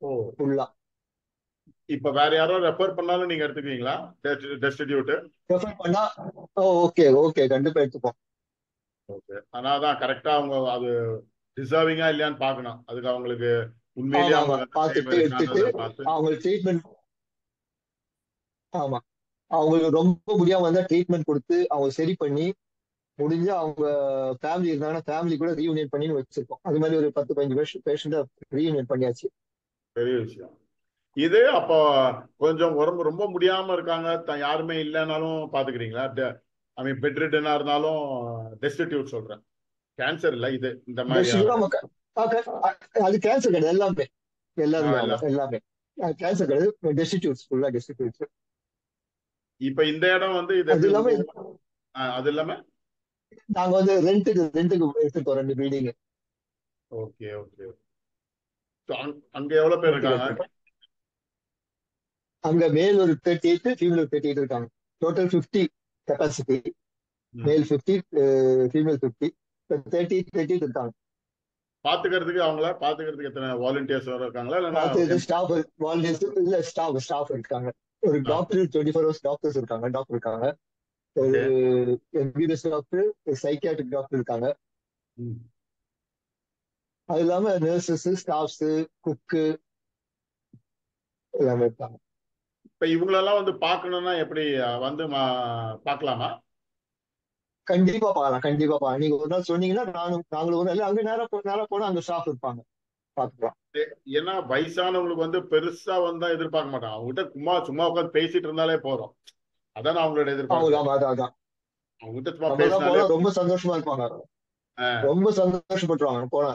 ஓ, ஃபுல்லா. இப்ப வேற யாரோ ரெஃபர் பண்ணாலும் நீங்க எடுத்துக்குவீங்களா? டெஸ்டிடியூட். ரெஃபர் பண்ணா ஓகே ஓகே கண்டிப்பா எடுத்துப்போம். ஓகே. ஆனா அதான் கரெக்டா அவங்க அது டிசர்விங்கா இல்லையான்னு பார்க்கணும். அதுக்கு அவங்களுக்கு உண்மையிலேயே ஆமா ஆமா அவங்களுக்கு அந்த பார்த்துட்டு தேவை எடுத்துட்டு இருக்கான்றத பார்த்து. அவங்களுக்கு ட்ரீட்மெண்ட். ஆமா, அவங்களுக்கு ரொம்ப முடியாம வந்தா ட்ரீட்மெண்ட் கொடுத்து அவங்க சரி பண்ணி முடிஞ்சு அவங்க ஃபேமிலி இருந்தாங்கன்னா ஃபேமிலி கூட ரீயூனியன் பண்ணி வச்சிருக்கோம். அது மாதிரி ஒரு 10 15 பேஷண்ட் ரீயூனியன் பண்ணியாச்சு. பெரிய விஷயம். இது அப்போ கொஞ்சம் உடம்பு ரொம்ப முடியாம இருக்காங்க, யாருமே இல்லைன்னாலும் பாத்துக்கிறீங்களா? ஐ மீன் பெட் ரிட்டனா இருந்தாலும் டெஸ்டிடியூட் சொல்றேன். கேன்சர் இல்ல இது, இந்த மாதிரியான அது கேன்சர் கிடையாது எல்லாமே. எல்லாருமே இல்ல. ஆமா எல்லாமே கேன்சர் கிடையாது. டெஸ்டிடியூட்ஸ் ஃபுல்லா டெஸ்டிடியூட்ஸ். இப்ப இந்த இடம் வந்து இது அது எப்படி இல்லாம உங்க அது இல்லாம. நாங்க வந்து ரெண்டுக்கு எடுத்துருக்கோம் 2 பில்டிங். Okay okay. அங்க எவ்வளவு பேர் ரெண்டுக்கு இருக்காங்க? எடுத்துருக்கோம். அங்க மேல் ஒரு 38, ஃபீமேல் ஒரு 38 இருக்காங்க. Total 50 capacity. ம். மேல் 50, ஃபீமேல் 50. 30 இருக்காங்க. பாத்துக்கிறதுக்கு அவங்கள பாத்துக்கிறதுக்கு எத்தனை வாலண்டியர்ஸ் வர இருக்காங்களா இல்லைன்னா பார்த்து ஸ்டாஃப் வாலண்டியர்ஸ் இல்ல ஸ்டாஃப் இருக்காங்க. ஒரு staff? டாக்டர் 24 ஹவர்ஸ் டாக்டர்ஸ் இருக்காங்க. டாக்டர் இருக்காங்க. ஒரு okay. MBBS doctor, psychiatric doctor இருக்காங்க. ம். அது இல்லாம நர்சஸ், ஸ்டாஃப்ஸ், குக்கு எல்லாமே இருக்காங்க. இப்ப இவங்களெல்லாம் வந்து பார்க்கணும்னா எப்படி வந்து பார்க்கலாமா? கண்டிப்பா பார்க்கலாம், கண்டிப்பா பார்க்கலாம். நீங்க ஒரு நாள் சொன்னீங்கன்னா நாங்களும் ஒரு நாள் அங்க நேரா போனா அங்க ஸ்டாஃப் இருப்பாங்க. பாத்துக்கலாம். ஏன்னா வயசானவங்களுக்கு வந்து பெருசா வந்தா எதிர்பார்க்க மாட்டாங்க. அவங்க கிட்ட சும்மா சும்மா உட்காந்து பேசிட்டு இருந்தாலே போதும். அதான் அவங்களோட எதிர்பார்ப்பு. அவங்க அதான் அவங்க கிட்ட சும்மா நம்ம தான் பேசினாலே. போனா ரொம்ப சந்தோஷமா இருப்பாங்க. ஆ, ரொம்ப சந்தோஷப்பட்டுருவாங்க போனா.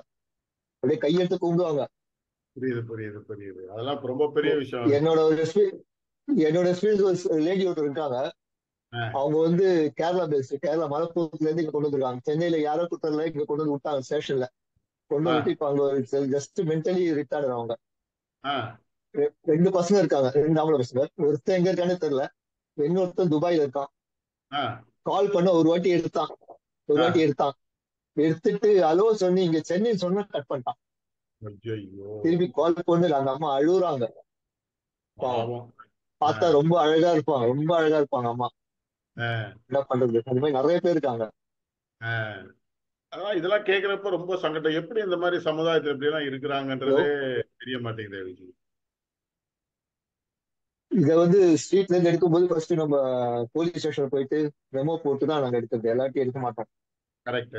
அப்படியே கையெடுத்து கும்பிடுவாங்க. புரியுது புரியுது புரியுது. அதெல்லாம் இப்ப ரொம்ப பெரிய விஷயம். என்னோட ஒரு என்னோட எக்ஸ்பீரியன்ஸ் ஒரு லேடி ஒருத்தர் இருக்காங்க. ஆ, அவங்க வந்து கேரளா பேஸ்ட், கேரளா மலப்புரத்துல இருந்து இங்க கொண்டு வந்திருக்காங்க. சென்னையில யாரோ குத்தல இங்க கொண்டு வந்து விட்டாங்க ஸ்டேஷன்ல. கொண்டு ஆ, வந்துட்டு இப்ப அங்க ஒரு ஜஸ்ட் மென்டலி ரிட்டார்ட் அவங்க. ஆ, 2 பசங்க இருக்காங்க, 2 ஆம்பளை பசங்க. ஒருத்தன் எங்க இருக்கானே தெரியல. இன்னொருத்தன் துபாயில இருக்கான். ஆ, கால் பண்ண ஒரு வாட்டி எடுத்தான். ஒரு ஆ. வாட்டி எடுத்தான். எடுத்துட்டு அலோ சொன்னி இங்க சென்னை சொன்னா கட் பண்ணிட்டான். ஐயோ. திருப்பி கால் பண்ணல. அந்த அம்மா அழுகுறாங்க. பாவம். பாவம். ஆ, பார்த்தா ரொம்ப அழகா இருப்பாங்க, ரொம்ப அழகா இருப்பாங்க அம்மா. ஆ, என்ன பண்றது, அது மாதிரி நிறைய பேர் இருக்காங்க. ஆ. அதான் இதெல்லாம் கேட்கிறப்ப ரொம்ப சங்கடம். எப்படி இந்த மாதிரி சமுதாயத்துல இப்படி எல்லாம் இருக்கிறாங்கன்றதே தெரிய மாட்டேங்குது விஜய். இதை வந்து ஸ்ட்ரீட்ல இருந்து எடுக்கும்போது ஃபர்ஸ்ட் நம்ம போலீஸ் ஸ்டேஷன் போயிட்டு மெமோ போட்டு தான் நாங்க எடுக்கிறது, எல்லாத்தையும் எடுக்க மாட்டோம். கரெக்ட்.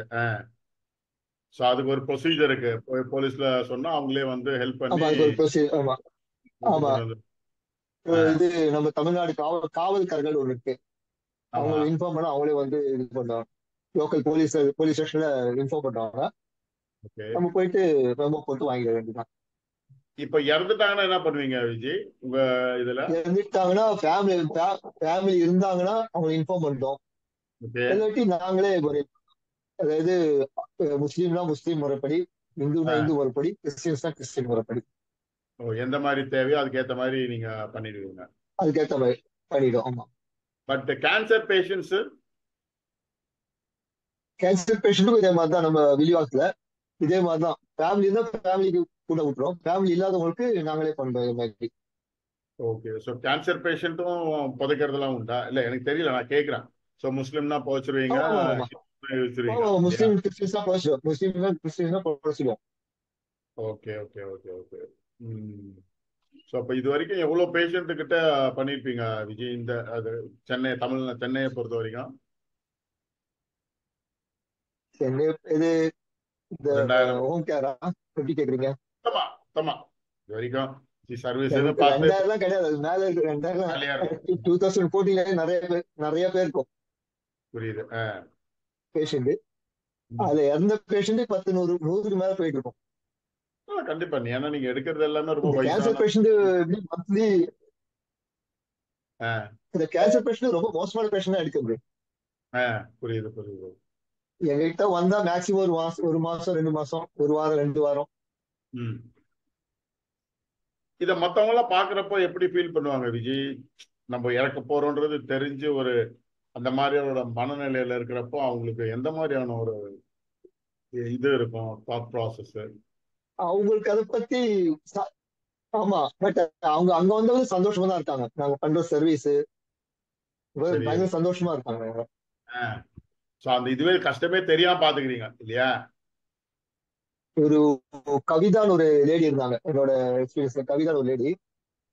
ஸோ அதுக்கு ஒரு ப்ரொசீஜர் இருக்கு. போலீஸ்ல சொன்னா அவங்களே வந்து ஹெல்ப் ஆமா பண்ணி அதுக்கு ஒரு ப்ரொசீஜர். ஆமா கூட்டு ஆமா. கொண்டு வந்து. ஆ, இது நம்ம தமிழ்நாடு காவல்காரர்கள் ஒண்ணு இருக்கு. ஆமா. அவங்களை இன்ஃபார்ம் பண்ணா அவங்களே வந்து இது பண்ணுவாங்க. லோக்கல் போலீஸ் ஸ்டேஷன்ல இன்ஃபார்ம் பண்ணுவாங்க. ஓகே. நம்ம போயிட்டு மெமோ போட்டு வாங்கிட வேண்டியதுதான். இப்ப இறந்துட்டாங்கன்னா என்ன பண்ணுவீங்க விஜய் உங்க இதுல? இறந்துட்டாங்கன்னா ஃபேமிலி இருந்தாங்கன்னா அவங்களை இன்ஃபார்ம் பண்ணிட்டோம். ஓகே. இல்லாட்டி நாங்களே ஒரு, அதாவது முஸ்லீம்னா முஸ்லீம் முறைப்படி, இந்துனா ஆ. இந்து முறைப்படி, கிறிஸ்டியன்ஸ்னா கிறிஸ்டின் முறைப்படி. ஓ, எந்த மாதிரி தேவையோ அதுக்கேத்த மாதிரி நீங்க பண்ணிடுவீங்க. அதுக்கேற்ற மாதிரி பண்ணிடும். ஆமா. But cancer patients. கேன்சர் பேஷண்ட்டுக்கும் இதே மாதிரி தான். நம்ம வில்லிவாக்கத்துல இதே மாதிரி தான். ஃபேமிலி இருந்தா ஃபேமிலிக்கு கூட விட்டுறோம். ஃபேமிலி இல்லாதவங்களுக்கு நாங்களே பண்றோம் இது மாதிரி. ஓகே. ஸோ கேன்சர் பேஷண்ட்டும் புதைக்கிறதுலாம் உண்டா? இல்ல எனக்கு தெரியல, நான் கேட்கிறேன். ஸோ முஸ்லிம்னா புதைச்சிருவீங்க, ஆமா ஆமா ஆமா வச்சிருவீங்க ஆமா. இல்லையா? முஸ்லீம் கிறிஸ்டின்ஸ் தான் போச்சிடும். முஸ்லீம் கிறிஸ்டின்ஸ் தான் போச்சிடும். Okay okay okay okay. ம். ஸோ அப்ப இது வரைக்கும் எவ்வளவு பேஷண்ட் கிட்ட பண்ணிருப்பீங்க விஜய் இந்த அது சென்னையை பொறுத்த வரைக்கும்? சென்னை இது இந்த 2000. ஹோம் கேரா எப்படி கேக்குறீங்க? சுத்தமா சுத்தமா இது வரைக்கும் சர்வீஸ்னு எனக்கு பார்த்து 2000 கிடையாது, அது மேல இருக்கு. 2000 ஜாலியா இருக்கும். 2014 நிறைய பேர் இருக்கும் புரியுது. பேஷண்ட். ம். அதுல இறந்த பேஷண்ட் 10 100 மேல போயிட்டு இருக்கும். கண்டிப்பா. ஏன்னா நீங்க எடுக்கிறது எல்லாமே ரொம்ப இந்த கேன்சர் வயசான. பேஷண்ட் எப்படி மந்த்லி, ஆ, இந்த கேன்சர் பேஷண்ட் ரொம்ப மோசமான பேஷண்ட் எடுக்கிறது. ஆ, புரியுது புரியுது. எங்ககிட்ட வந்தா மேக்சிமம் ஒரு மாசம் 2 மாசம், ஒரு வாரம் 2 வாரம். ம். இத மத்தவங்க எல்லாம் பாக்குறப்போ எப்படி ஃபீல் பண்ணுவாங்க விஜய்? நம்ம இறக்க போறோம்ன்றது தெரிஞ்சு ஒரு அந்த மாதிரியோட மனநிலையில இருக்கிறப்போ அவங்களுக்கு எந்த மாதிரியான ஒரு இது இருக்கும் தாட் ப்ராசஸ்? அவங்களுக்கு அதை பத்தி ஆமா, பட் அவங்க அங்க வந்தவங்க சந்தோஷமா தான் இருக்காங்க. நாங்க பண்ற சர்வீஸ் சரி. பயங்கர சந்தோஷமா இருக்காங்க அவங்க. சோ அந்த இதுவே கஷ்டமே தெரியாம பாத்துக்கிறீங்க இல்லையா? ஒரு கவிதான்னு ஒரு லேடி இருந்தாங்க என்னோட எக்ஸ்பீரியன்ஸ்ல. கவிதான்னு ஒரு லேடி,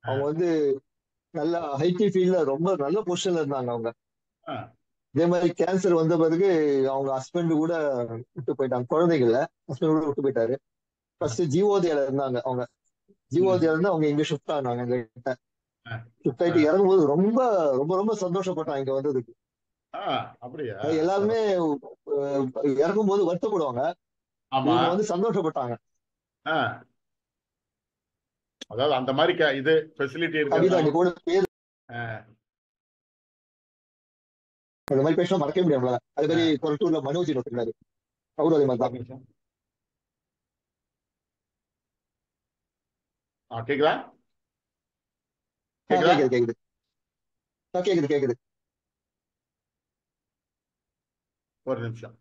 ஆ, அவங்க வந்து நல்ல ஐடி ஃபீல்ட்ல ரொம்ப நல்ல பொசிஷன்ல இருந்தாங்க அவங்க. ஆ, இதே மாதிரி கேன்சர் வந்த பிறகு அவங்க ஹஸ்பண்ட் கூட விட்டு போயிட்டாங்க, குழந்தைகள ஹஸ்பண்ட் கூட விட்டு போயிட்டாரு. ஆ, ஃபர்ஸ்ட் ஜீவோதயால இருந்தாங்க அவங்க. ம், ஜீவோதயால இருந்து அவங்க இங்க ஷிஃப்ட் ஆனாங்க. எங்க ஆ, ஷிஃப்ட் ஆ, ஆயிட்டு இறங்கும்போது ரொம்ப ரொம்ப ரொம்ப சந்தோஷப்பட்டாங்க இங்க வந்ததுக்கு. ஆ, அப்படியா? எல்லாருமே இறங்கும்போது வருத்தப்படுவாங்க, ஆமா. இவங்க வந்து சந்தோஷப்பட்டாங்க. ஆ, அதாவது அந்த மாதிரி இது ஃபெசிலிட்டி கவிதா இருக்கிறதுனால. நீ கூட பேர் ஆ, அந்த மாதிரி பேசினா மறக்கவே முடியாதுல. அதே ஆ, மாதிரி கொரட்டூர்ல மனோஜ் இருந்தாரு, அவரும் அதே மாதிரி ஒரு தான். நிமிஷம். கேக்குதா? கேக்குதா? கேக்குது கேக்குது. கேக்குது கேக்குது. ஒரு நிமிஷம்.